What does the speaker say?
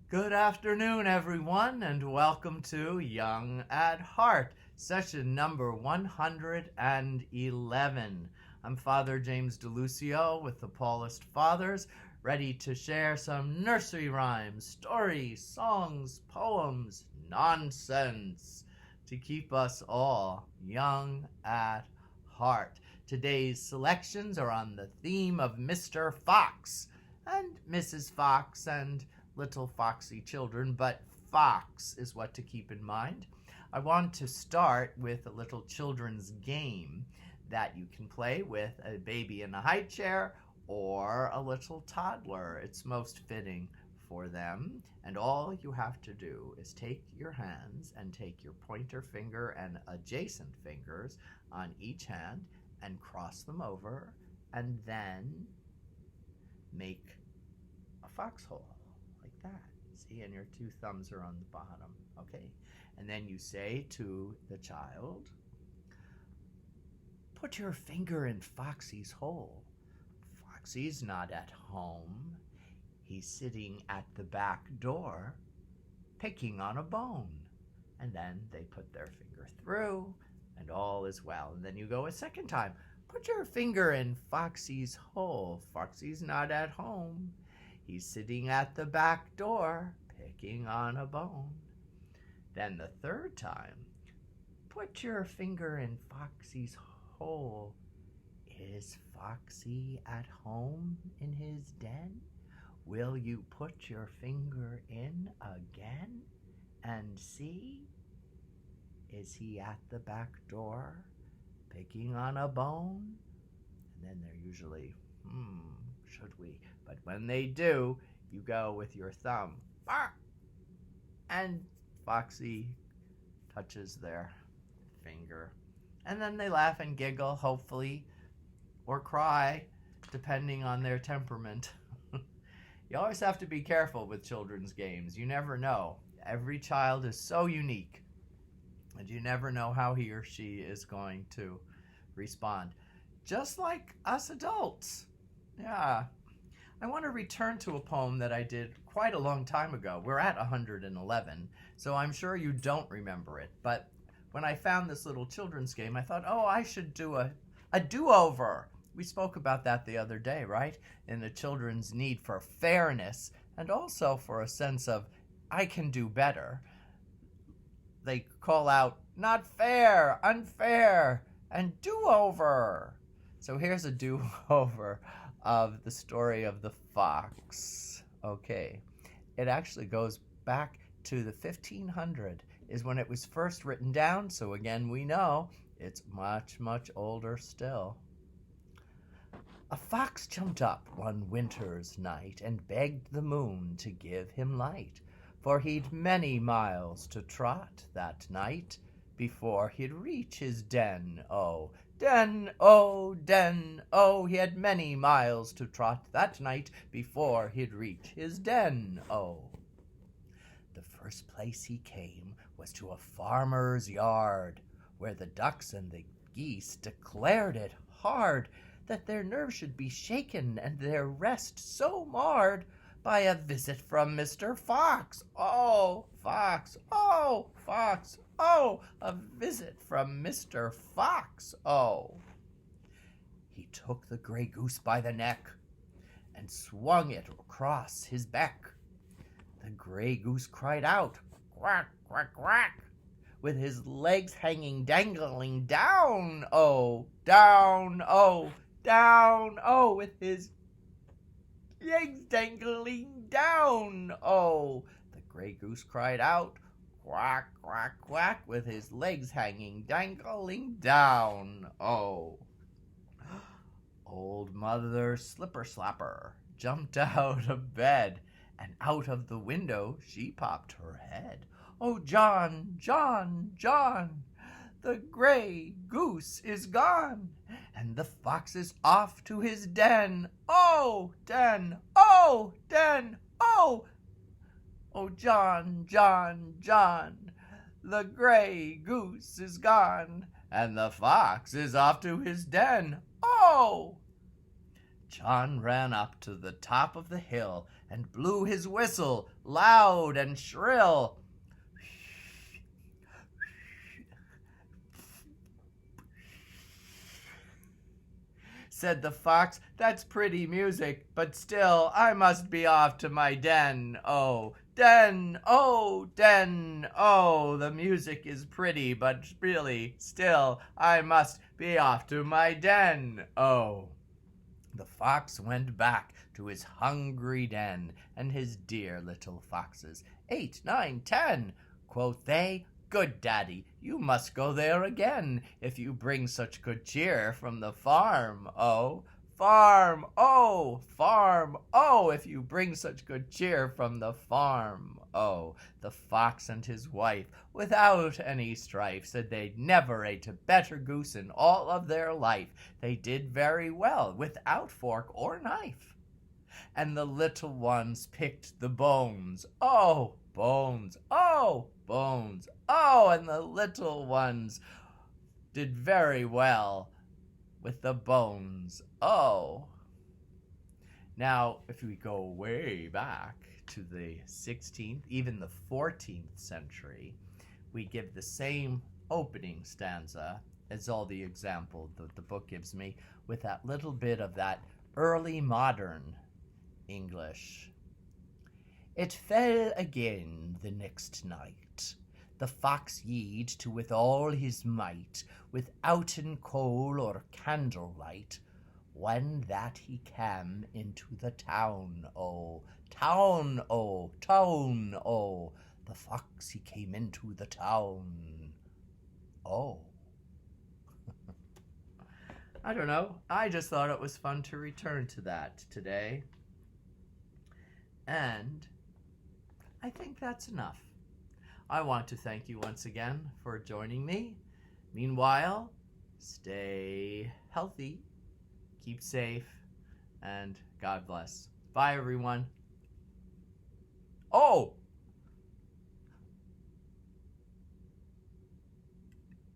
Good afternoon, everyone, and welcome to Young at Heart, session number 111. I'm Father James DeLucio with the Paulist Fathers, ready to share some nursery rhymes, stories, songs, poems, nonsense to keep us all young at heart. Today's selections are on the theme of Mr. Fox and Mrs. Fox and little foxy children, but fox is what to keep in mind. I want to start with a little children's game that you can play with a baby in a high chair or a little toddler. It's most fitting for them. And all you have to do is take your hands and take your pointer finger and adjacent fingers on each hand and cross them over and then make a foxhole. That. See, and your two thumbs are on the bottom. Okay. And then you say to the child, put your finger in Foxy's hole. Foxy's not at home. He's sitting at the back door, picking on a bone. And then they put their finger through, and all is well. And then you go a second time. Put your finger in Foxy's hole. Foxy's not at home. He's sitting at the back door, picking on a bone. Then the third time, put your finger in Foxy's hole. Is Foxy at home in his den? Will you put your finger in again and see? Is he at the back door, picking on a bone? And then they're usually, should we? But when they do, you go with your thumb. And Foxy touches their finger. And then they laugh and giggle, hopefully, or cry, depending on their temperament. You always have to be careful with children's games. You never know. Every child is so unique. And you never know how he or she is going to respond. Just like us adults. Yeah. I want to return to a poem that I did quite a long time ago. We're at 111, so I'm sure you don't remember it. But when I found this little children's game, I thought, I should do a do-over. We spoke about that the other day, right? In the children's need for fairness and also for a sense of, I can do better. They call out, not fair, unfair, and do-over. So here's a do-over of the story of the fox. Okay, it actually goes back to the 1500 is when it was first written down, so again we know it's much, much older still. A fox jumped up one winter's night and begged the moon to give him light, for he'd many miles to trot that night before he'd reach his den. Oh, den, oh, den, oh, he had many miles to trot that night before he'd reach his den. Oh. The first place he came was to a farmer's yard, where the ducks and the geese declared it hard that their nerves should be shaken and their rest so marred by a visit from Mr. Fox. Oh, Fox, oh, Fox, oh, a visit from Mr. Fox, oh. He took the gray goose by the neck and swung it across his beck. The gray goose cried out, quack, quack, quack, with his legs hanging dangling down, oh, down, oh, down, oh, with his legs dangling down, oh. The gray goose cried out, quack, quack, quack, with his legs hanging dangling down, oh. Old Mother Slipper Slapper jumped out of bed, and out of the window she popped her head. Oh, John, John, John, the gray goose is gone, and the fox is off to his den. Oh, den, oh, den, oh. Oh, John, John, John, the gray goose is gone, and the fox is off to his den. Oh! John ran up to the top of the hill and blew his whistle loud and shrill. Said the fox, "That's pretty music, but still I must be off to my den. Oh, den, oh, den, oh, the music is pretty, but really, still I must be off to my den. Oh." The fox went back to his hungry den, and his dear little foxes, 8, 9, 10, quoth they, "Good daddy, you must go there again, if you bring such good cheer from the farm, oh. Farm, oh, farm, oh, if you bring such good cheer from the farm, oh." The fox and his wife, without any strife, said they'd never ate a better goose in all of their life. They did very well, without fork or knife. And the little ones picked the bones, oh, bones, oh, bones, oh, and the little ones did very well with the bones, oh. Now, if we go way back to the 16th, even the 14th century, we give the same opening stanza as all the example that the book gives me, with that little bit of that early modern English. "It fell again the next night. The fox yede to with all his might, withouten coal or candlelight, when that he cam into the town, oh. Town, oh, town, oh. The fox he came into the town, oh." I don't know. I just thought it was fun to return to that today. And I think that's enough. I want to thank you once again for joining me. Meanwhile, stay healthy, keep safe, and God bless. Bye, everyone. Oh,